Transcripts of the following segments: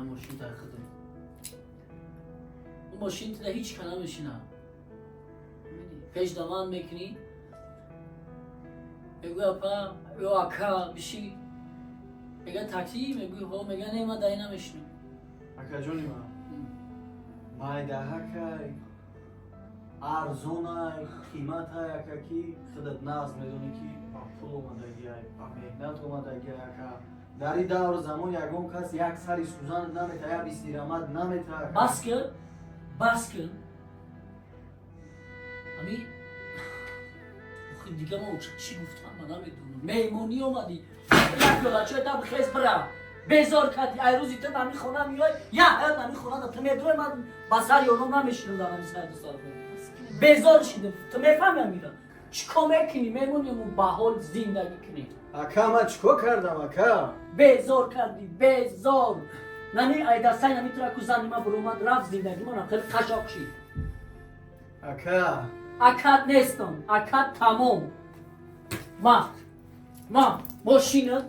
ماشین در خدمت. اون ماشین تا هیچ کنه بشینه. پیش دامان میکنی. میگه اپا یا اکا بشی. میگه تاکسی میگه ها میگه نه ما دایی نمیشنم. اکا جونی ما مایده هکای ارزونای قیمت های اکا کی خودت ناز میدونی کی با پول اومده گیای با مهنت اومده گیای اکا در این دور زمان یکم کس یک سری سوزن نمیته یا بیستی رمد نمیته بس کن امی خود دیگه ما چی گفتم من نمیدونم میمونی اومدی یک بچه تا بخیز برا بزار کردی ای روزی تو نمی خونه میای یا هر نمی خونه تو میدوی من بسر یونم نمیشنم دارم سر دو سال بزار شده تو میفهمی میرم چیکار میکنی میمونی اون به حال زندگی کنی اکا من چیکار کردم اکا بزار کردی بزار نمی ای دستای نمیتونه که زنی ما برومد رفت زندگی من خیلی قشاق شید اکا اکاد نیستم اکاد تمام ما ماشینت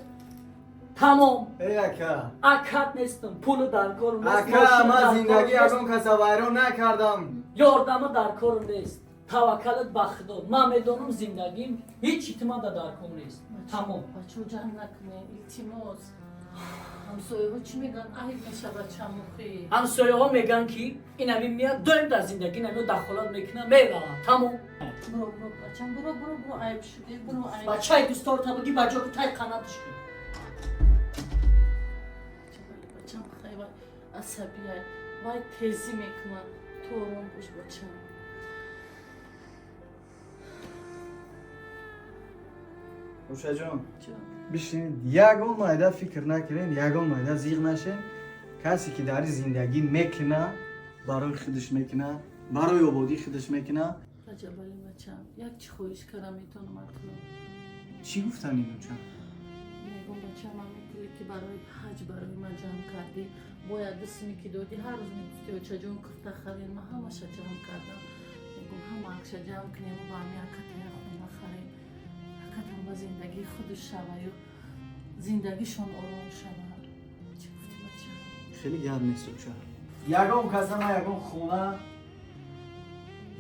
تمام ای اکا اکاد نیستم پول در کار نیست اکا من زندگی یکم کس ویران نکردم یاردم در کار نیست توکلت به خدا من میدونم زندگیم هیچ اعتماد در کار نیست تمام بچه جمع نکنه التماس همسایه ها چی میگن ای میشه بچه مخی همسایه ها میگن که این همین میاد دویم در زندگی نمیاد دخالت میکنه میره تمام برو بچه برو عیب شده برو عیب بچه های دوستار تا بگی بچه رو تای قناتش کن بچه خیلی عصبیه وای تیزی میکنه تو آرام باش بچه روشا جان بشینید یگان مایده فکر نکنین یگان مایده زیغ نشین کسی که در زندگی میکنه برای خودش میکنه برای آبادی خودش میکنه بچه بله بچه یک چی خواهش کردم میتونم اکنم چی گفتن اینو چند؟ میگم بچه من میگوی که برای حج برای من جمع کردی باید دستمی که دادی هر روز میگفتی و چجون کرده خرید من همه شا جمع کردم میگم همه اکشا جمع کنیم و با همی اکتا یا خونه خرید اکتا با زندگی خودش شوه و زندگیشون آرام شوه چی گفتی بچه؟ خیلی گرم نیست روشا یگان کسی من یگان خونه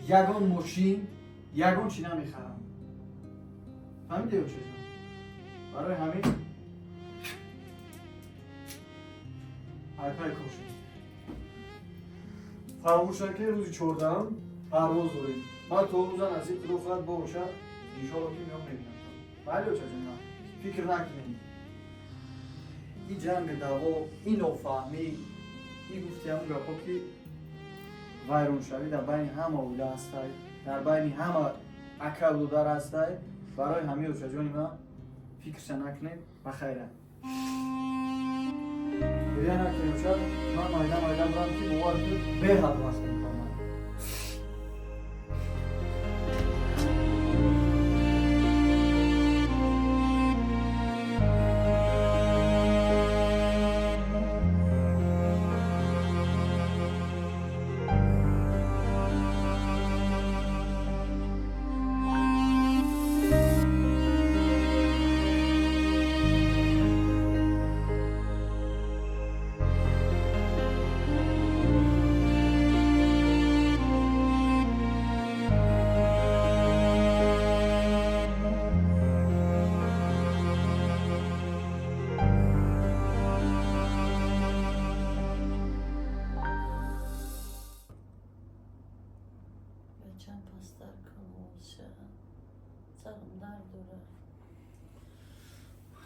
یگان ماشین یگان چی نمیخرم فهمیدی روشا جان؟ برای همین پای کوشش فراموش نکنی روزی 14 پرواز داریم من تو روزا نزدیک دو ساعت باشه انشالله که میام نمیدونم بله چه جان فکر نکنید این جنگ دعوا این نافهمی این گفتی همون گپا که ویرون شوی در بین همه اوله هستی در بین همه اکل و در هستی برای همه روشا جانی من فکرش نکنید بخیره بیا نکنیم شد من مایده برام که موارد به حد وقت میکنم چند پستر کنوشه سرم درد داره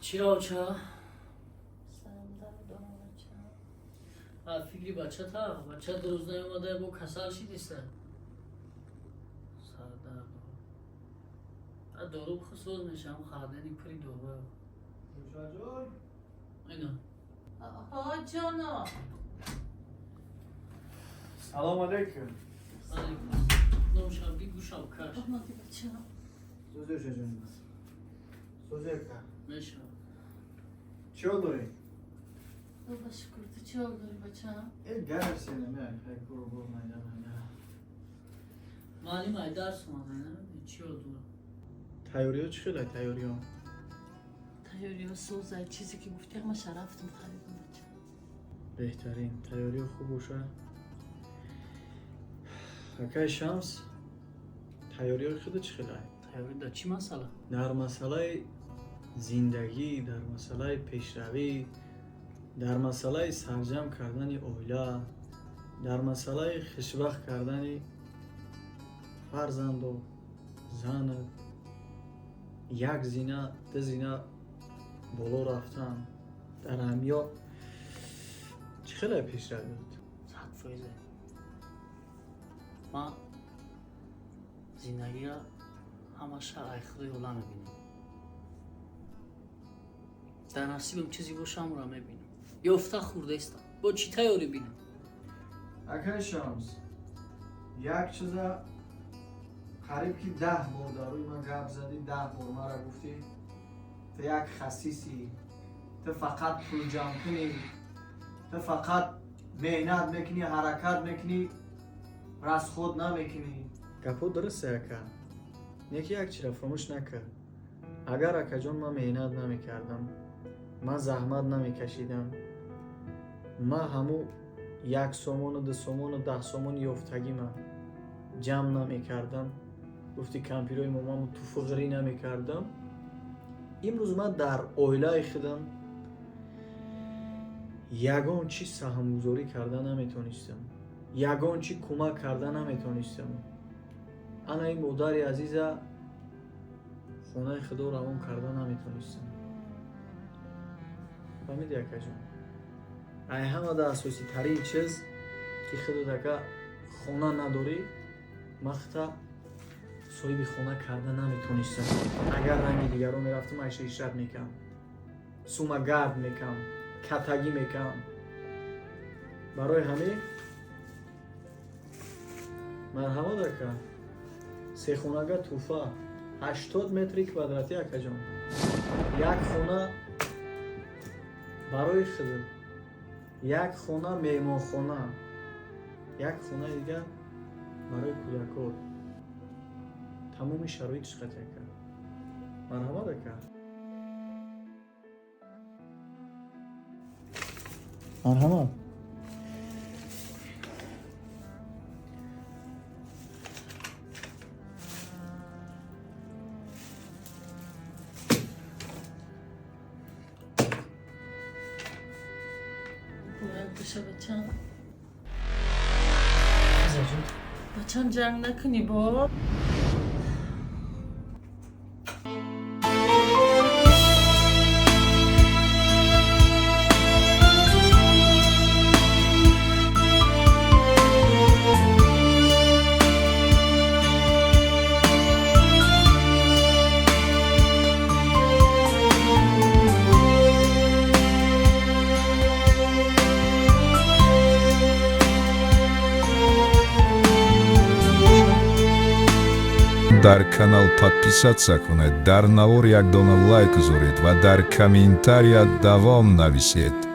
چی آچه؟ سرم درد داره بچه فکری بچه تا بچه دو روز نیومده با کسل شیدیسته سر درد دارو خصوص میشم خردنی پری دوره روشا جان اینا آها جانا سلام علیکم نوشم بی گوشم کش آمدی بچه سوزه روشا جان سوزه کن میشم چی ها داری؟ بابا شکر تو چی حال داری بچه این گرم سینه نه خیلی برو مایده معلوم های درس مانده نه چی ها دورم تیاری ها چی خیلی تیاری ها؟ تیاری ها سوزه چیزی که گفتی همه رفتم خریدم بچه بهترین تیاری خوب باشه. اکای شمس تیاری خود چی خیلی؟ تیاری در چی مسئله؟ در مسئله زندگی، در مسئله پیشروی، در مسئله سرجم کردن اویلا، در مسئله خوشبخت کردن فرزند و زن، یک زینه دو زینه بالا رفتن در همیا چی خیلی پیشروی بود؟ صد فایزه من زندگی را همه شرعی خدای اولا میبینم. در نصیبم چیزی باشه همون را میبینم. یافته خورده استم با چی تیاری بینم؟ اکای شمس یک چیزا قریب که 10 بار در روی من گپ زدی، 10 بار مرا گفتی تو یک خسیسی، تو فقط پول جمع کنی، تو فقط مهنت میکنی، حرکت میکنی، راست خود نمیکنی. گپو درسته اکا، نیکی یک چی را فراموش نکرد. اگر اکا جان من مهنت نمیکردم، من زحمت نمیکشیدم، من همو 1 سومون و 2 سومون و 10 سومون یافتگی من جمع نمیکردم، گفتی کمپیروی مامامو تو فقری نمیکردم، امروز من در اویلای خودم یگان چی سهمگذاری کردن نمیتونستم، یگان چی کمک کردن نمیتونستم. انا این مادری عزیزه خونه خدا روان کردن نمیتونستم. فهمیدی اکا جان؟ ای همه در اساسی ترین چیز که خدا دکا خونه نداری مختا صاحب خونه کردن نمیتونستم. اگر رنگ دیگر رو میرفتم اشرت میکم، سوما گرد میکم، کتگی میکم. برای همین مرحبا دکا 3 خونگه توفه 80 متری کвадрати اکا جان. یک خونه برای خود، یک خونه میمان خونه، یک خونه دیگه برای کودکات. تمام شرایطش قطع کرد. مرحبا دکا. مرحبا. باید بشه بچم. زجون بچم جنگ نکنی با. дар канал подписаться кунед, дар навор як дона лайк гузоред ва дар комментарият давом нависед.